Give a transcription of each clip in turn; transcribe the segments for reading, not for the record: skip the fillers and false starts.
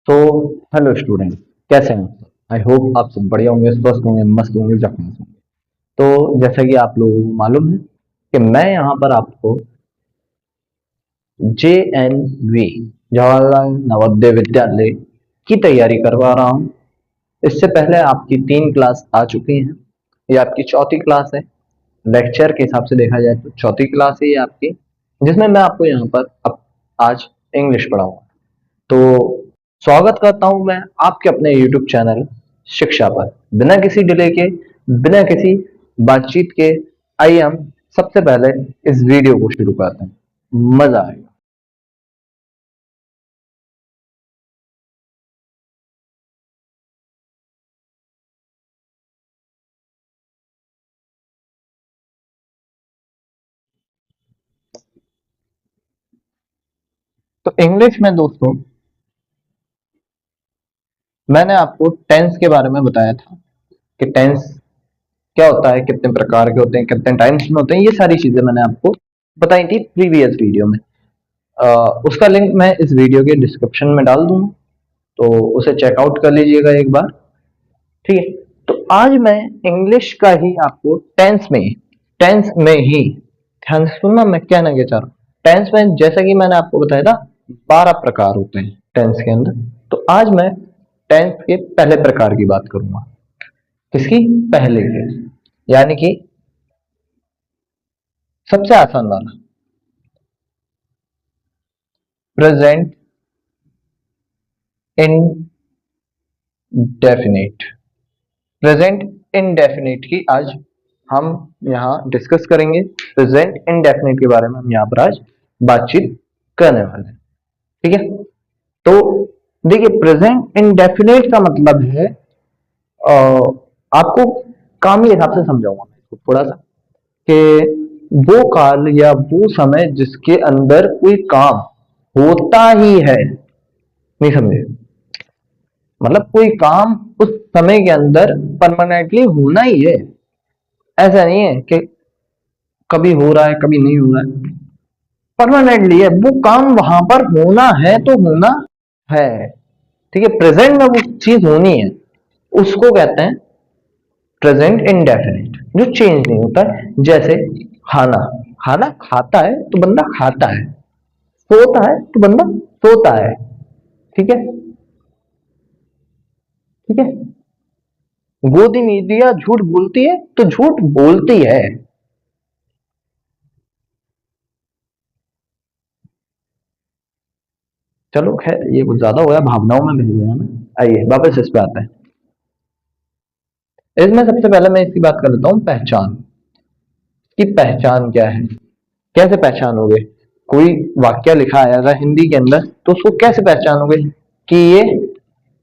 तो hello student, कैसे हैं? आई होप आप सब बढ़िया होंगे, स्वस्थ होंगे, मस्त होंगे, जख्मी होंगे। तो जैसा कि आप लोगों को मालूम है कि मैं यहाँ पर आपको JNV जवाहरलाल नवोदय विद्यालय की तैयारी करवा रहा हूँ। इससे पहले आपकी 3 क्लास आ चुकी हैं। ये आपकी चौथी क्लास है। लेक्चर के हिसाब से देखा जाए तो चौथी क्लास है ये आपकी, जिसमें मैं आपको यहाँ पर अब आज इंग्लिश पढ़ाऊंगा। तो स्वागत करता हूं मैं आपके अपने YouTube चैनल शिक्षा पर। बिना किसी डिले के, बिना किसी बातचीत के, आइए हम सबसे पहले इस वीडियो को शुरू करते हैं। मजा आएगा। तो इंग्लिश में दोस्तों, मैंने आपको टेंस के बारे में बताया था कि टेंस क्या होता है, कितने प्रकार के होते हैं, कितने टाइम्स में होते हैं। ये सारी चीजें मैंने आपको बताई थी प्रीवियस वीडियो में। उसका लिंक मैं इस वीडियो के डिस्क्रिप्शन में डाल दूंगा, तो उसे चेकआउट कर लीजिएगा एक बार। ठीक है। तो आज मैं इंग्लिश का ही आपको टेंस में ही ध्यान से सुनना, मैं कहना क्या चाह रहा हूँ। टेंस में जैसा कि मैंने आपको बताया था, 12 प्रकार होते हैं टेंस के अंदर। तो आज मैं टेंस के पहले प्रकार की बात करूंगा। किसकी? पहले के, यानी कि सबसे आसान वाला, प्रेजेंट इनडेफिनिट। प्रेजेंट इनडेफिनिट की आज हम यहाँ डिस्कस करेंगे। प्रेजेंट इनडेफिनिट के बारे में हम यहाँ पर आज बातचीत करने वाले हैं। ठीक है। तो देखिए, प्रेजेंट इनडेफिनिट का मतलब है, अ, आपको काम के हिसाब से समझाऊंगा मैं इसको थोड़ा सा, कि वो काल या वो समय जिसके अंदर कोई काम होता ही है। नहीं समझे? मतलब कोई काम उस समय के अंदर परमानेंटली होना ही है। ऐसा नहीं है कि कभी हो रहा है कभी नहीं हो रहा है। परमानेंटली है वो काम, वहां पर होना है तो होना है। ठीक है। प्रेजेंट में वो चीज होनी है, उसको कहते हैं प्रेजेंट इंडेफिनिट, जो चेंज नहीं होता है। जैसे खाना, खाना खाता है तो बंदा खाता है, सोता है तो बंदा सोता है। ठीक है। ठीक है। गोदी मीडिया झूठ बोलती है तो झूठ बोलती है। चलो खैर, ये कुछ ज्यादा हो गया, भावनाओं में बह गया मैं। आइए वापस इस पे आते हैं। इसमें सबसे पहले मैं इसकी बात कर लेता हूँ, पहचान की। पहचान क्या है? कैसे पहचानोगे? कोई वाक्य लिखा है अगर हिंदी के अंदर, तो उसको कैसे पहचानोगे कि ये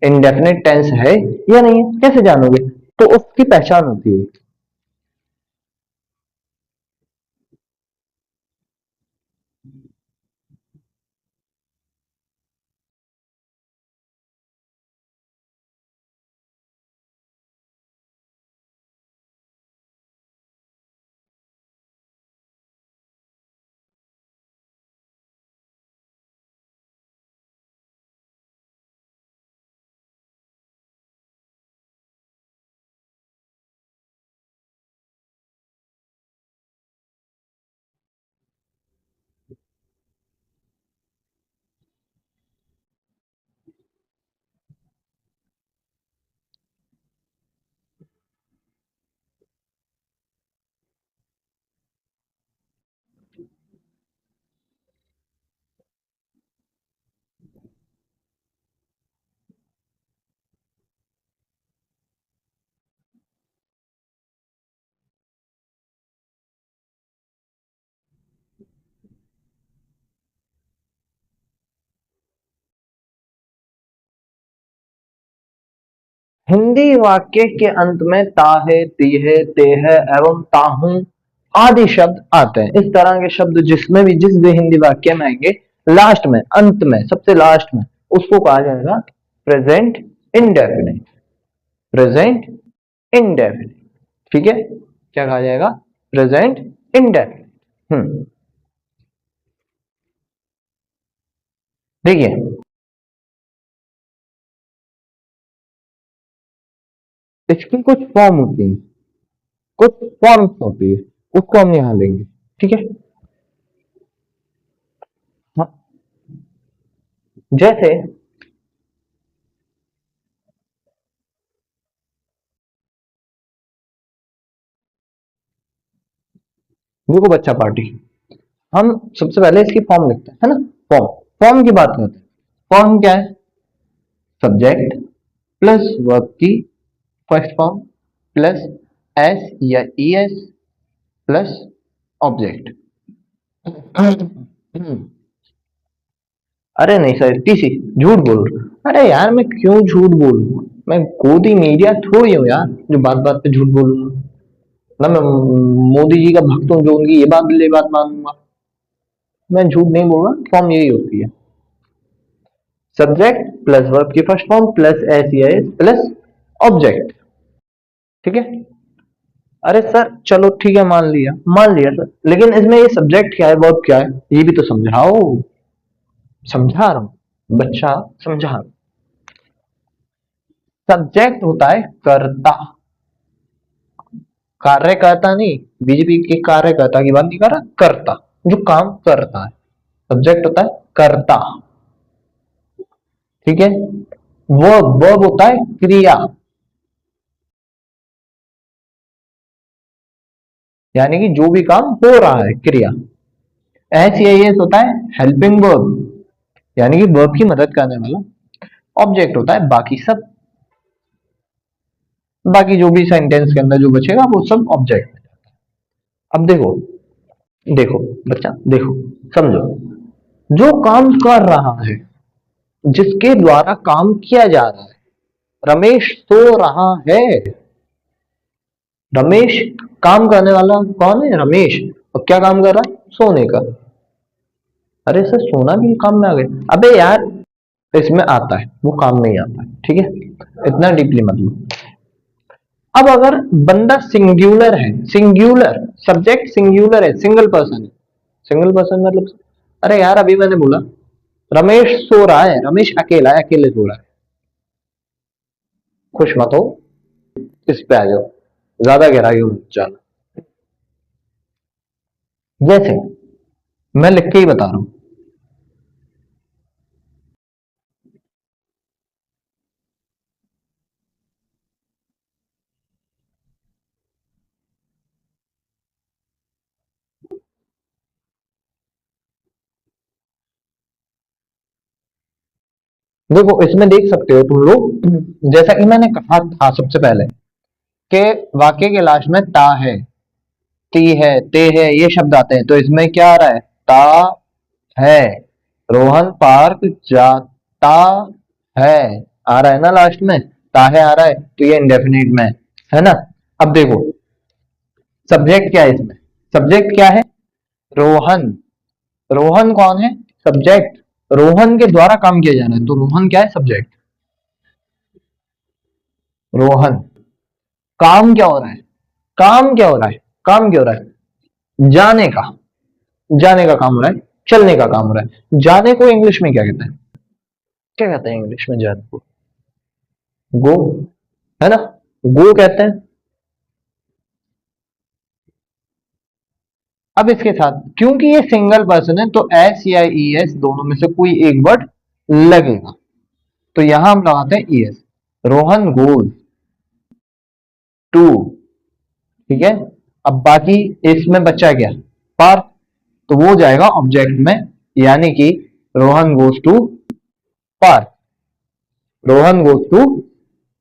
इंडेफिनिट टेंस है या नहीं है? कैसे जानोगे? तो उसकी पहचान होती है। हिंदी वाक्य के अंत में ता है, ती है, ते है एवं ताहू आदि शब्द आते हैं। इस तरह के शब्द जिस भी हिंदी वाक्य में आएंगे, लास्ट में, अंत में, सबसे लास्ट में, उसको कहा जाएगा प्रेजेंट इंडेफिनिट। Present indefinite. ठीक है। क्या कहा जाएगा? Present indefinite. देखिए, इसकी कुछ फॉर्म होती है, कुछ फॉर्म्स होती है, उसको हम यहाँ लेंगे। ठीक है। हाँ, जैसे देखो बच्चा पार्टी, हम सबसे पहले इसकी फॉर्म लिखते हैं, है ना। फॉर्म, फॉर्म की बात करते हैं। फॉर्म क्या है? सब्जेक्ट प्लस वर्ब की फर्स्ट फॉर्म प्लस एस या ई एस प्लस ऑब्जेक्ट। अरे नहीं सर, टीसी झूठ बोल रहा हूँ। अरे यार मैं क्यों झूठ बोलूँ, मैं गोदी मीडिया थोड़ी हूँ यार जो बात बात पे झूठ बोलूंगा। ना मैं मोदी जी का भक्त हूँ जो उनकी ये बात मानूंगा। मैं झूठ नहीं बोल रहा, फॉर्म यही होती है। सब्जेक्ट प्लस वर्ब की फर्स्ट फॉर्म प्लस एस या एस प्लस ऑब्जेक्ट। ठीक है। अरे सर चलो ठीक है, मान लिया सर, लेकिन इसमें ये सब्जेक्ट क्या है, वर्ब क्या है, ये भी तो समझाओ। समझा रहा हूं बच्चा, समझा रहा हूं। सब्जेक्ट होता है कर्ता, कार्यकर्ता नहीं। बीजेपी के कार्यकर्ता की बात नहीं कर रहा, कर्ता जो काम करता है। सब्जेक्ट होता है कर्ता। ठीक है। वर्ब, वर्ब होता है क्रिया, यानी कि जो भी काम हो रहा है, क्रिया। एच ए एस होता है हेल्पिंग वर्ब, यानी कि वर्ब की मदद करने वाला। ऑब्जेक्ट होता है बाकी सब, बाकी जो भी सेंटेंस के अंदर जो बचेगा वो सब ऑब्जेक्ट। अब देखो, देखो बच्चा देखो, समझो। जो काम कर रहा है, जिसके द्वारा काम किया जा रहा है, रमेश सो रहा है। रमेश, काम करने वाला कौन है? रमेश। और क्या काम कर रहा है? सोने का। अरे सर सोना भी काम में आ गया, अबे यार इसमें आता है, वो काम नहीं आता है। ठीक है, इतना डीपली मत लो। अब अगर बंदा सिंगुलर है, सिंगुलर सब्जेक्ट, सिंगुलर है, सिंगल पर्सन है। सिंगल पर्सन मतलब, अरे यार अभी मैंने बोला रमेश सो रहा है, रमेश अकेला है, अकेले सो रहा है। खुश मत हो, इस पे आ जाओ, ज्यादा गहराई में मत जाना। जैसे मैं लिख के ही बता रहा हूं। देखो इसमें देख सकते हो तुम लोग, जैसा कि मैंने कहा था सबसे पहले कि वाक्य के लास्ट में ता है, ती है, ते है, ये शब्द आते हैं, तो इसमें क्या आ रहा है? ता है। रोहन पार्क जाता है, आ रहा है ना लास्ट में, ता है आ रहा है, तो ये इंडेफिनिट में है ना। अब देखो सब्जेक्ट क्या है इसमें, सब्जेक्ट क्या है? रोहन। रोहन कौन है? सब्जेक्ट। रोहन के द्वारा काम किया जा रहा है, तो रोहन क्या है? सब्जेक्ट। रोहन, काम क्या हो रहा है? काम क्या हो रहा है? काम क्या हो रहा है? जाने का, जाने का काम हो रहा है, चलने का काम हो रहा है। जाने को इंग्लिश में क्या कहते हैं? क्या कहते हैं इंग्लिश में जाने को? गो, है ना, गो कहते हैं। अब इसके साथ क्योंकि ये सिंगल पर्सन है, तो एस या ई एस दोनों में से कोई एक वर्ड लगेगा, तो यहां हम लगाते हैं E S. Rohan goes to. ठीक है। अब बाकी इसमें बचा क्या? पार्क, तो वो जाएगा ऑब्जेक्ट में, यानी कि Rohan goes to park. Rohan goes to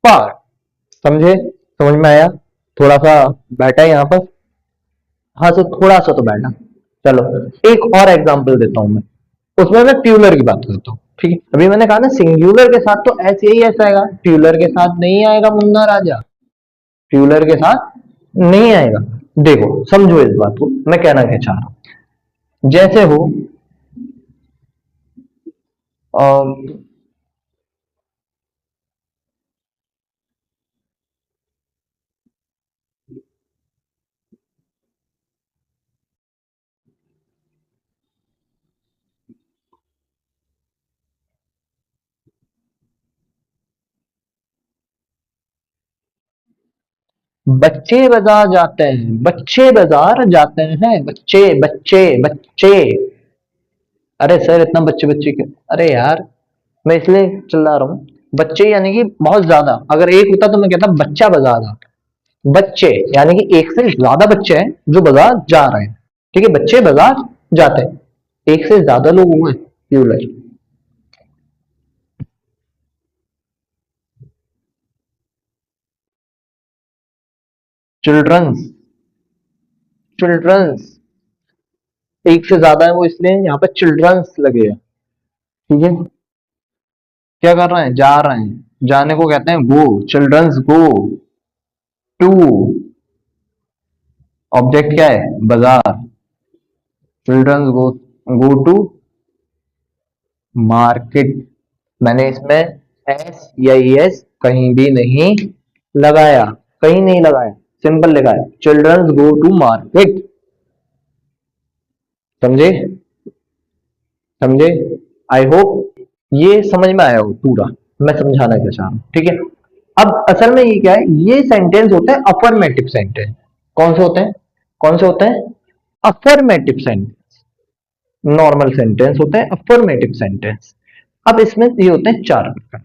park. समझे? समझ में आया? थोड़ा सा बैठा है यहाँ पर। हाँ तो थोड़ा सा तो बैठा। चलो एक और एग्जांपल देता हूं मैं, उसमें मैं प्यूलर की बात करता हूँ। ठीक है, अभी मैंने कहा ना सिंगुलर के साथ तो ऐसे ही ऐसा आएगा, प्यूलर के साथ नहीं आएगा मुन्ना राजा, प्यूलर के साथ नहीं आएगा। देखो समझो इस बात को, मैं कहना क्या चाह रहा हूं। जैसे हो और बच्चे बाजार जाते हैं, बच्चे बाजार जाते हैं, बच्चे बच्चे बच्चे। अरे सर इतना बच्चे बच्चे क्यों? अरे यार मैं इसलिए चिल्ला रहा हूँ, बच्चे यानी कि बहुत ज्यादा। अगर एक होता तो मैं कहता बच्चा बाजार आता। बच्चे यानी कि एक से ज्यादा बच्चे हैं जो बाजार जा रहे हैं। ठीक है, बच्चे बाजार जाते हैं, एक से ज्यादा लोग हुए प्लूरल। चिल्ड्रंस, चिल्ड्रंस एक से ज्यादा है वो, इसलिए यहाँ पे चिल्ड्रंस लगेगा। ठीक है, क्या कर रहे हैं? जा रहे हैं, जाने को कहते हैं go, childrens go to. Object क्या है? बाजार। Childrens go to market. मैंने इसमें एस या एस कहीं भी नहीं लगाया, कहीं नहीं लगाया, सिंपल लिखा है चिल्ड्रंस गो टू मार्केट। समझे? समझे? आई होप ये समझ में आया हो पूरा, मैं समझाना क्या चाह रहा हूं। ठीक है, अब असल में ये क्या है, ये सेंटेंस होते हैं अफर्मेटिव सेंटेंस। कौन से होते हैं? कौन से होते हैं? Affirmative sentence. नॉर्मल सेंटेंस होते हैं अफर्मेटिव सेंटेंस। अब इसमें ये होते हैं चार प्रकार: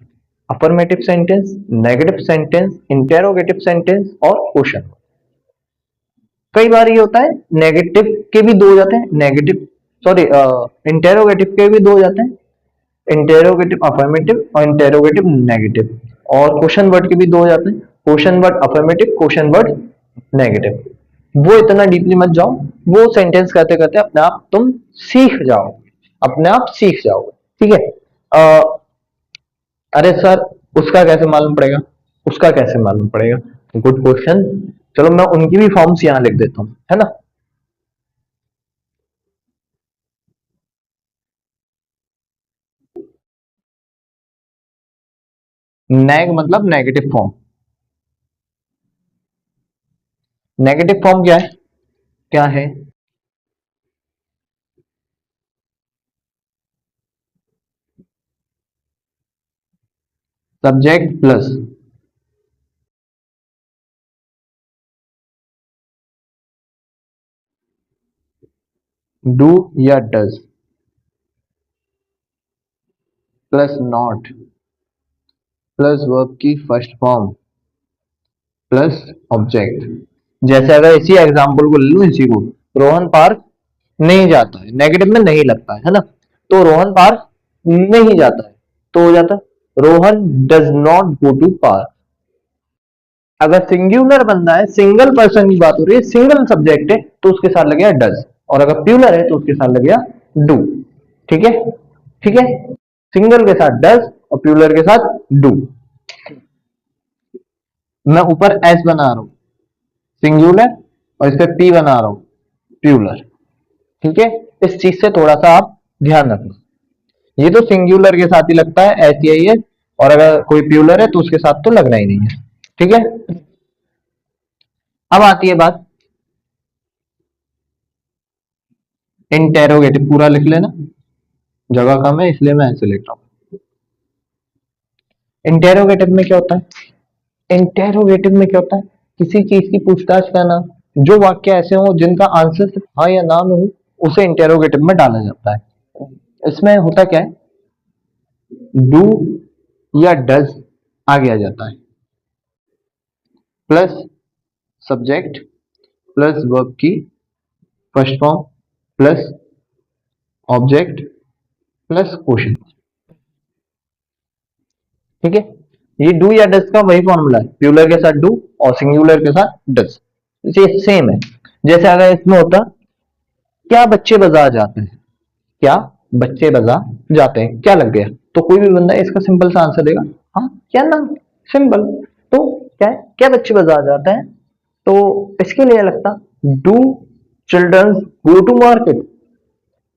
affirmative sentence, negative sentence, interrogative sentence और क्वेश्चन। कई बार ये होता है नेगेटिव के भी दो हो जाते हैं, नेगेटिव सॉरी इंटेरोगेटिव के भी दो हो जाते हैं, इंटेरोगेटिव अफर्मेटिव और इंटेरोगेटिव नेगेटिव। और क्वेश्चन वर्ड के भी दो हो जाते हैं, question word affirmative, question word negative. वो इतना डीपली मत जाओ, वो सेंटेंस कहते कहते अपने आप तुम सीख जाओ, अपने आप सीख जाओगे। ठीक है। अरे सर उसका कैसे मालूम पड़ेगा? उसका कैसे मालूम पड़ेगा? Good question. चलो मैं उनकी भी फॉर्म्स यहाँ लिख देता हूँ, है ना। नेग मतलब नेगेटिव फॉर्म। नेगेटिव फॉर्म क्या है? क्या है? सब्जेक्ट प्लस डू या does plus not plus verb की फर्स्ट फॉर्म प्लस ऑब्जेक्ट। जैसे अगर इसी एग्जांपल को ले लूं, इसी को, रोहन पार्क नहीं जाता है, नेगेटिव में नहीं लगता है ना, तो रोहन पार्क नहीं जाता है तो हो जाता Rohan does not go to park. अगर सिंगुलर बंदा है, सिंगल पर्सन की बात हो रही है, सिंगल सब्जेक्ट है, तो उसके साथ लगेगा डज, और अगर प्यूलर है तो उसके साथ लगेगा डू। ठीक है, ठीक है, सिंगल के साथ डज और प्यूलर के साथ डू। मैं ऊपर एस बना रहा हूं सिंगुलर, और इस पे पी बना रहा हूं प्यूलर। ठीक है, इस चीज से थोड़ा सा आप ध्यान रखना। ये तो सिंगुलर के साथ ही लगता है एस या एस, और अगर कोई प्यूलर है तो उसके साथ तो लगना ही नहीं है। ठीक है, अब आती है बात इंटेरोगेटिव। पूरा लिख लेना, जगह कम है इसलिए मैं ऐसे लिख रहा हूं। इंटेरोगेटिव में क्या होता है? इंटेरोगेटिव में क्या होता है? किसी चीज की पूछताछ करना। जो वाक्य ऐसे हो जिनका आंसर सिर्फ हाँ या ना में हो, उसे इंटेरोगेटिव में डाला जाता है। इसमें होता क्या है, डू या डज आगे आ जाता है, प्लस सब्जेक्ट प्लस वर्ब की first form plus object plus question. ठीक है, ये डू या डज का वही फॉर्मूला है, प्यूलर के साथ डू और सिंगुलर के साथ डज, ये सेम है। जैसे अगर इसमें होता क्या बच्चे बाजार जाते हैं, क्या बच्चे बाजार जाते हैं, क्या लग गया? तो कोई भी बंदा इसका सिंपल सा आंसर देगा, हाँ क्या नाम, सिंपल। तो क्या है, क्या बच्चे बाजार जाते हैं, तो इसके लिए लगता do childrens go to market.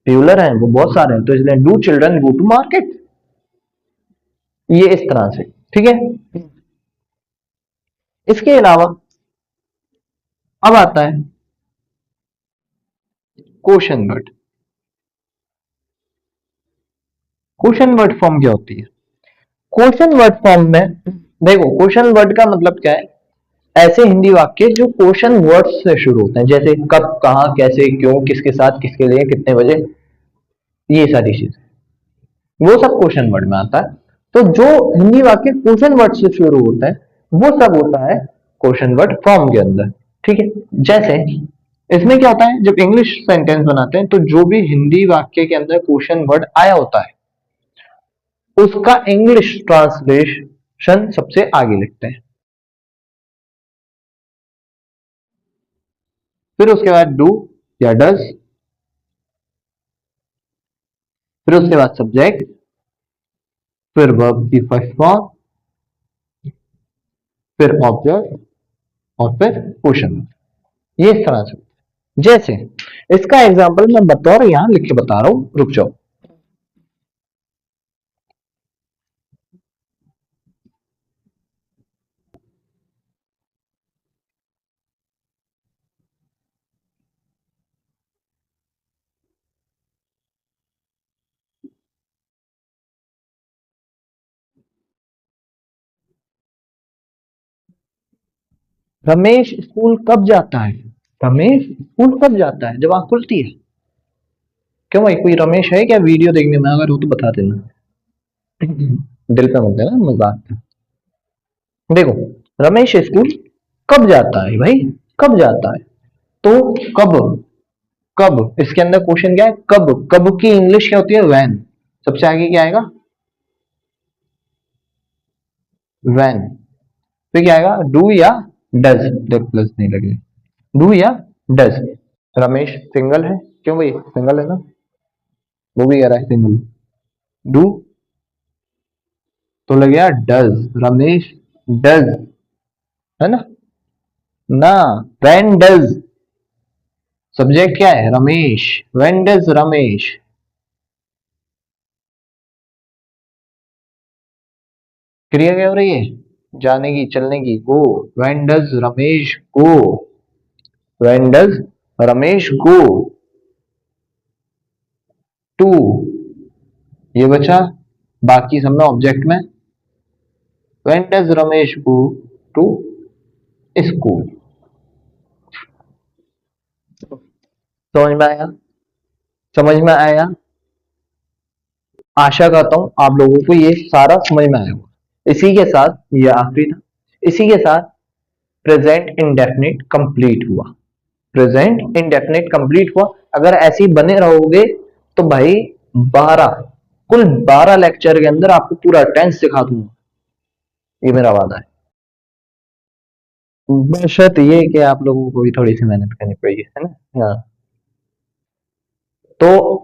Plural है वो बहुत सारे हैं, तो इसलिए do children go to market, ये इस तरह से। ठीक है, इसके अलावा अब आता है question word. Question word form क्या होती है? क्वेश्चन वर्ड फॉर्म में देखो, क्वेश्चन वर्ड का मतलब क्या है, ऐसे हिंदी वाक्य जो क्वेश्चन वर्ड्स से शुरू होते हैं, जैसे कब, कहाँ, कैसे, क्यों, किसके साथ, किसके लिए, कितने बजे, ये सारी चीजें, वो सब क्वेश्चन वर्ड में आता है। तो जो हिंदी वाक्य क्वेश्चन वर्ड से शुरू होता है वो सब होता है क्वेश्चन वर्ड फॉर्म के अंदर। ठीक है, जैसे इसमें क्या होता है, जब इंग्लिश सेंटेंस बनाते हैं तो जो भी हिंदी वाक्य के अंदर क्वेश्चन वर्ड आया होता है उसका इंग्लिश ट्रांसलेशन सबसे आगे लिखते हैं। फिर उसके बाद डू या डज, फिर उसके बाद सब्जेक्ट, फिर वर्ब की फर्स्ट फॉर्म, फिर ऑब्जेक्ट और फिर क्वेश्चन। ये इस तरह से, जैसे इसका एग्जांपल मैं बतौर यहां लिख के बता रहा हूं, रुक जाओ। रमेश स्कूल कब जाता है? रमेश स्कूल कब जाता है? जब आंख खुलती है। क्यों भाई, कोई रमेश है क्या वीडियो देखने में? अगर हो तो बता देना। दिल पे मत देना, मजाक। देखो, रमेश स्कूल कब जाता है भाई, कब जाता है। तो कब, कब इसके अंदर क्वेश्चन क्या है, कब। कब की इंग्लिश क्या होती है, वैन। सबसे आगे क्या आएगा, वैन। फिर क्या आएगा, डू या डज। देख प्लस नहीं लगे, डू या डज। रमेश सिंगल है, क्यों भाई सिंगल है ना, वो भी कह रहा है सिंगल। डू तो लग गया डज, रमेश डज, है ना, ना, व्हेन डज। सब्जेक्ट क्या है, रमेश, व्हेन डज रमेश। क्रिया क्या हो रही है, जाने की, चलने की, go. When does Ramesh go, when does Ramesh go to, ये बचा। बाकी सब में ऑब्जेक्ट में, when does Ramesh go to school. समझ में आया, समझ में आया। आशा करता हूं आप लोगों को ये सारा समझ में आया होगा। इसी के साथ ये आखिरी था, इसी के साथ प्रेजेंट इंडेफिनिट कंप्लीट हुआ। प्रेजेंट इंडेफिनिट कंप्लीट हुआ। अगर ऐसे ही बने रहोगे तो भाई 12, कुल 12 लेक्चर के अंदर आपको पूरा टेंस सिखा दूंगा, ये मेरा वादा है। बशर्त ये कि आप लोगों को भी थोड़ी सी मेहनत करनी पड़ेगी, है ना। हाँ, तो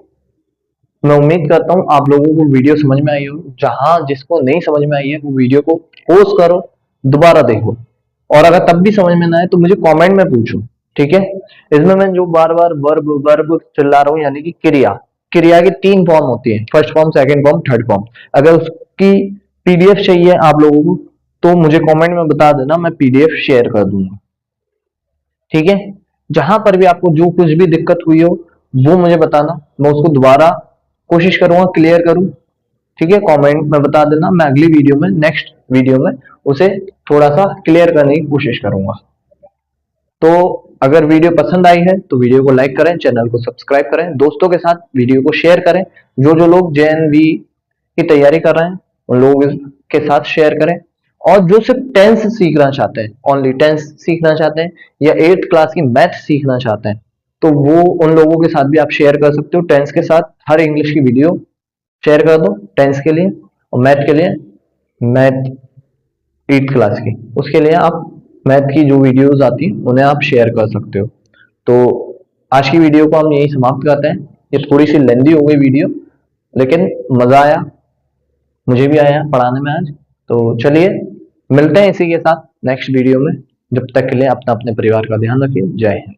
मैं उम्मीद करता हूँ आप लोगों को वीडियो समझ में आई हो। जहां जिसको नहीं समझ में आई है वो वीडियो को पॉज करो, दोबारा देखो, और अगर तब भी समझ में ना आए तो मुझे कमेंट में पूछो। ठीक है, इसमें मैं जो बार बार वर्ब वर्ब चिल्ला रहा हूँ, यानी कि क्रिया, क्रिया की 3 फॉर्म होती है, first form, second form, third form. अगर उसकी पीडीएफ चाहिए आप लोगों को तो मुझे कमेंट में बता देना, मैं पीडीएफ शेयर कर दूंगा। ठीक है, जहां पर भी आपको जो कुछ भी दिक्कत हुई हो वो मुझे बताना, मैं उसको दोबारा कोशिश करूंगा क्लियर करूं। ठीक है, कमेंट में बता देना, मैं अगली वीडियो में, नेक्स्ट वीडियो में उसे थोड़ा सा क्लियर करने की कोशिश करूंगा। तो अगर वीडियो पसंद आई है तो वीडियो को लाइक करें, चैनल को सब्सक्राइब करें, दोस्तों के साथ वीडियो को शेयर करें। जो जो लोग जेएनवी की तैयारी कर रहे हैं उन लोगों के साथ शेयर करें। और जो सिर्फ टेंस सीखना चाहते हैं, ओनली टेंस सीखना चाहते हैं, या 8th क्लास की मैथ सीखना चाहते हैं, तो वो उन लोगों के साथ भी आप शेयर कर सकते हो। टेंस के साथ हर इंग्लिश की वीडियो शेयर कर दो, टेंस के लिए और मैथ के लिए। मैथ 8th क्लास की, उसके लिए आप मैथ की जो वीडियोस आती हैं उन्हें आप शेयर कर सकते हो। तो आज की वीडियो को हम यही समाप्त करते हैं। ये थोड़ी सी लेंदी हो गई वीडियो, लेकिन मजा आया, मुझे भी आया पढ़ाने में आज। तो चलिए मिलते हैं इसी के साथ नेक्स्ट वीडियो में। जब तक के लिए अपना अपने परिवार का ध्यान रखिए। जय हिंद।